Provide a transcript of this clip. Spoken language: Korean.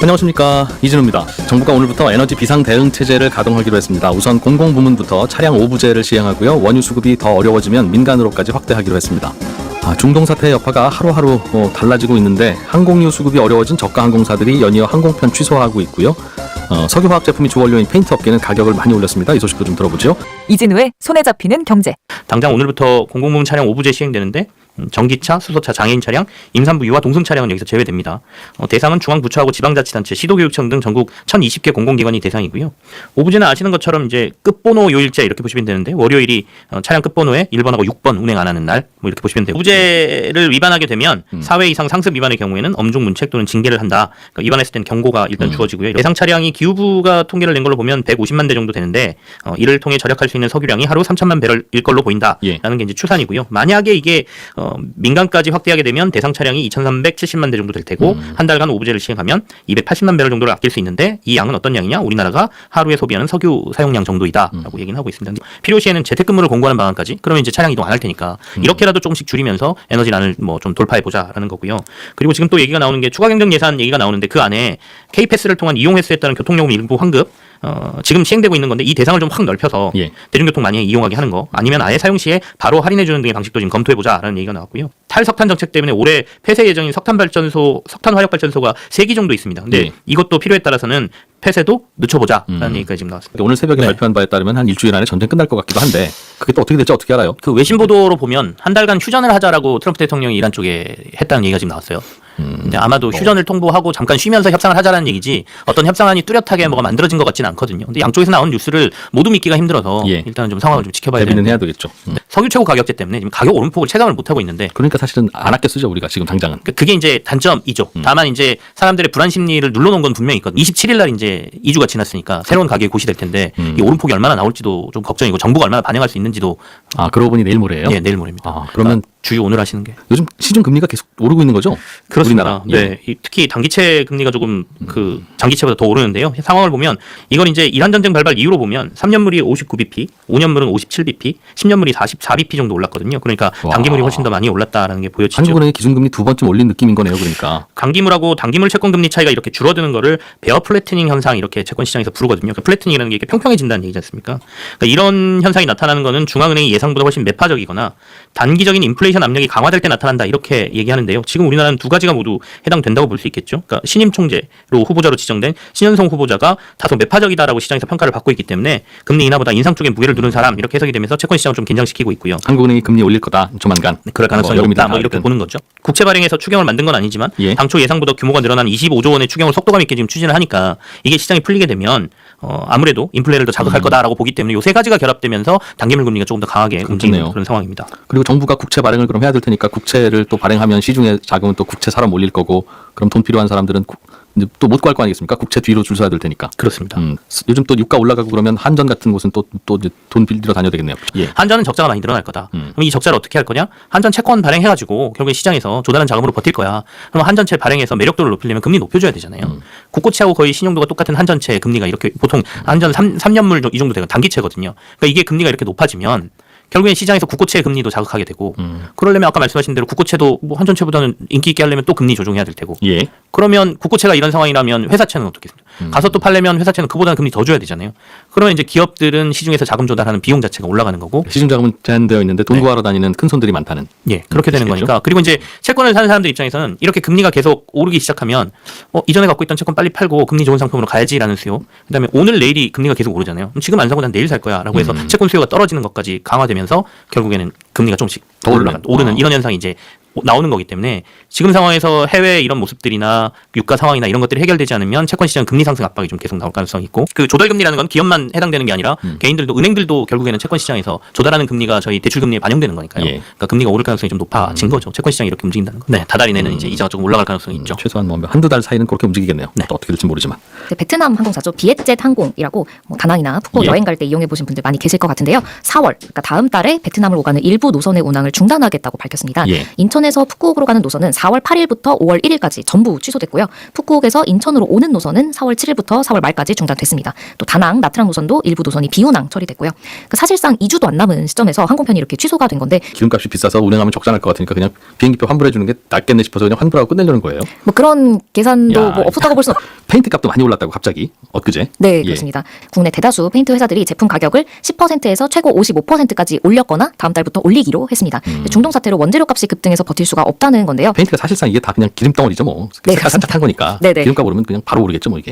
안녕하십니까, 이진우입니다. 정부가 오늘부터 에너지 비상 대응 체제를 가동하기로 했습니다. 우선 공공부문부터 차량 오부제를 시행하고요. 원유 수급이 더 어려워지면 민간으로까지 확대하기로 했습니다. 중동 사태의 여파가 하루하루 달라지고 있는데 항공유 수급이 어려워진 저가 항공사들이 연이어 항공편 취소하고 있고요. 석유화학 제품이 주원료인 페인트 업계는 가격을 많이 올렸습니다. 이 소식도 좀 들어보죠. 이진우의 손에 잡히는 경제. 당장 오늘부터 공공부문 차량 오부제 시행되는데 전기차, 수소차, 장애인 차량, 임산부 유아 동승 차량은 여기서 제외됩니다. 대상은 중앙부처하고 지방자치단체, 시도교육청 등 전국 1,020개 공공기관이 대상이고요. 오부제는 아시는 것처럼 이제 끝번호 요일제 이렇게 보시면 되는데 월요일이 차량 끝번호에 1번하고 6번 운행 안 하는 날 뭐 이렇게 보시면 되고, 오부제를 위반하게 되면 4회 이상 상습 위반의 경우에는 엄중 문책 또는 징계를 한다. 그러니까 위반했을 때는 경고가 일단 주어지고요. 대상 차량이 기후부가 통계를 낸 걸로 보면 150만 대 정도 되는데 이를 통해 절약할 수 있는 석유량이 하루 3천만 배럴일 걸로 보인다라는 게 이제 추산이고요. 만약에 이게 민간까지 확대하게 되면 대상 차량이 2,370만 대 정도 될 테고 한 달간 오부제를 시행하면 280만 배럴 정도를 아낄 수 있는데, 이 양은 어떤 양이냐? 우리나라가 하루에 소비하는 석유 사용량 정도이다라고 얘기는 하고 있습니다. 필요시에는 재택근무를 공고하는 방안까지, 그러면 이제 차량 이동 안 할 테니까 이렇게라도 조금씩 줄이면서 에너지난을 뭐 좀 돌파해 보자라는 거고요. 그리고 지금 또 얘기가 나오는 게 추가 경정 예산 얘기가 나오는데, 그 안에 K패스를 통한 이용 횟수에 따른 교통요금 일부 환급, 지금 시행되고 있는 건데 이 대상을 좀 확 넓혀서 대중교통 많이 이용하게 하는 거, 아니면 아예 사용 시에 바로 할인해주는 등의 방식도 지금 검토해보자라는 얘기가 나왔고요. 탈석탄 정책 때문에 올해 폐쇄 예정인 석탄 화력발전소가 3기 정도 있습니다. 근데 이것도 필요에 따라서는 폐쇄도 늦춰보자라는 얘기가 지금 나왔습니다. 오늘 새벽에 발표한 바에 따르면 한 일주일 안에 전쟁 끝날 것 같기도 한데, 그게 또 어떻게 될지 어떻게 알아요? 그 외신 보도로 보면 한 달간 휴전을 하자라고 트럼프 대통령이 이란 쪽에 했다는 얘기가 지금 나왔어요. 근데 아마도 휴전을 통보하고 잠깐 쉬면서 협상을 하자라는 얘기지, 어떤 협상안이 뚜렷하게 뭐가 만들어진 것 같지는 않거든요. 근데 양쪽에서 나온 뉴스를 모두 믿기가 힘들어서 일단은 좀 상황을 좀 지켜봐야 되는데, 대비는 해야 되겠죠. 석유 최고 가격제 때문에 지금 가격 오름폭을 체감을 못하고 있는데, 그러니까 사실은 안 아껴 쓰죠, 우리가 지금 당장은. 그게 이제 단점이죠. 다만 이제 사람들의 불안 심리를 눌러놓은 건 분명히 있거든요. 27일 날 이제 2주가 지났으니까 새로운 가격이 고시될 텐데 이 오름폭이 얼마나 나올지도 좀 걱정이고, 정부가 얼마나 반영할 수 있는지도. 그러고 보니 내일 모레예요? 네, 내일 모레입니다. 그러면 주요 오늘 하시는 게. 요즘 시중 금리가 계속 오르고 있는 거죠? 그렇습니다. 네, 특히 단기채 금리가 조금 그 장기채보다 더 오르는데요. 상황을 보면 이건 이제 이란 전쟁 발발 이후로 보면 3년물이 59bp, 5년물은 57bp, 10년물이 44bp 정도 올랐거든요. 그러니까 단기물이 훨씬 더 많이 올랐다라는 게 보여지죠. 한국은행이 기준금리 2번쯤 올린 느낌인 거네요, 그러니까. 강기물하고 단기물 채권 금리 차이가 이렇게 줄어드는 거를 베어 플래트닝 현상 이렇게 채권 시장에서 부르거든요. 그러니까 플래트닝이라는 게 이렇게 평평해진다는 얘기지 않습니까? 그러니까 이런 현상이 나타나는 거는 중앙은행이 예상보다 훨씬 매파적이거나 단기적인 인플레이션 압력이 강화될 때 나타난다, 이렇게 얘기하는데요. 지금 우리나라는 두 가지가 모두 해당된다고 볼 수 있겠죠. 그러니까 신임 총재로 후보자로 지정된 신현성 후보자가 다소 매파적이다라고 시장에서 평가를 받고 있기 때문에 금리 인하보다 인상 쪽에 무게를 두는 사람, 이렇게 해석이 되면서 채권 시장을 좀 긴장시키고 있고요. 한국은행이 금리 올릴 거다, 조만간. 그럴 가능성이 높다, 뭐 이렇게 보는 거죠. 국채 발행해서 추경을 만든 건 아니지만 당초 예상보다 규모가 늘어난 25조 원의 추경을 속도감 있게 지금 추진을 하니까 이게 시장이 풀리게 되면 아무래도 인플레를 더 자극할 거다라고 보기 때문에 이 세 가지가 결합되면서 단기물 금리가 조금 더 강하게 움직이는 그런 상황입니다. 그리고 정부가 국채 발행을 그럼 해야 될 테니까, 국채를 또 발행하면 시중에 자금은 또 국채 사러 몰릴 거고, 그럼 돈 필요한 사람들은 또 못 구할 거 아니겠습니까? 국채 뒤로 줄 서야 될 테니까. 그렇습니다. 요즘 또 유가 올라가고 그러면 한전 같은 곳은 또 돈 빌리러 다녀야 되겠네요. 한전은 적자가 많이 늘어날 거다. 그럼 이 적자를 어떻게 할 거냐? 한전 채권 발행해가지고 결국에 시장에서 조달한 자금으로 버틸 거야. 그럼 한전채 발행해서 매력도를 높이려면 금리 높여줘야 되잖아요. 국고채하고 거의 신용도가 똑같은 한전채 금리가 이렇게, 보통 한전 3년물 이 정도 되고 단기채거든요. 그러니까 이게 금리가 이렇게 높아지면 결국엔 시장에서 국고채 금리도 자극하게 되고, 그러려면 아까 말씀하신 대로 국고채도 뭐 한전채보다는 인기 있게 하려면 또 금리 조정해야 될 테고, 그러면 국고채가 이런 상황이라면 회사채는 어떻겠습니까? 가서 또 팔려면 회사채는 그보다는 금리 더 줘야 되잖아요. 그러면 이제 기업들은 시중에서 자금 조달하는 비용 자체가 올라가는 거고, 시중 자금은 제한되어 있는데 돈 구하러 다니는 큰 손들이 많다는. 그렇게 되는 거니까. 그리고 이제 채권을 사는 사람들 입장에서는 이렇게 금리가 계속 오르기 시작하면 이전에 갖고 있던 채권 빨리 팔고 금리 좋은 상품으로 가야지라는 수요. 그다음에 오늘 내일이 금리가 계속 오르잖아요. 지금 안 사고 난 내일 살 거야라고 해서 채권 수요가 떨어지는 것까지 강화되면서 결국에는 금리가 조금씩 더 오르는 이런 현상이 이제 나오는 거기 때문에, 지금 상황에서 해외 이런 모습들이나 유가 상황이나 이런 것들이 해결되지 않으면 채권 시장 금리 상승 압박이 좀 계속 나올 가능성이 있고, 그 조달 금리라는 건 기업만 해당되는 게 아니라 개인들도, 은행들도 결국에는 채권 시장에서 조달하는 금리가 저희 대출 금리에 반영되는 거니까요. 그러니까 금리가 오를 가능성이 좀 높아진 거죠. 채권 시장이 이렇게 움직인다는 거. 다달이 내는 이제 이자가 조금 올라갈 가능성이 있죠. 최소한 뭐 한두 달 사이는 그렇게 움직이겠네요. 또 어떻게 될지 모르지만. 베트남 항공사죠. 비엣젯 항공이라고 다낭이나 푸꾸옥 여행 갈 때 이용해 보신 분들 많이 계실 것 같은데요. 4월, 그러니까 다음 달에 베트남을 오가는 일부 일부 노선의 운항을 중단하겠다고 밝혔습니다. 예. 인천에서 푸꾸옥으로 가는 노선은 4월 8일부터 5월 1일까지 전부 취소됐고요. 푸꾸옥에서 인천으로 오는 노선은 4월 7일부터 4월 말까지 중단됐습니다. 또 다낭, 나트랑 노선도 일부 노선이 비운항 처리됐고요. 사실상 2주도 안 남은 시점에서 항공편이 이렇게 취소가 된 건데 기름값이 비싸서 운행하면 적잖을 것 같으니까 그냥 비행기표 환불해 주는 게 낫겠네 싶어서 그냥 환불하고 끝내려는 거예요. 뭐 그런 계산도 야, 뭐 없었다고 볼 수 페인트 값도 많이 올랐다고 갑자기 엊그제. 네, 예. 그렇습니다. 국내 대다수 페인트 회사들이 제품 가격을 10%에서 최고 55%까지 올렸거나 다음 달부터 올리기로 했습니다. 중동 사태로 원재료 값이 급등해서 버틸 수가 없다는 건데요. 페인트가 사실상 이게 다 그냥 기름 덩어리죠 뭐. 네, 색깔 살짝 탄 거니까. 네네. 기름값 오르면 그냥 바로 오르겠죠 뭐 이게.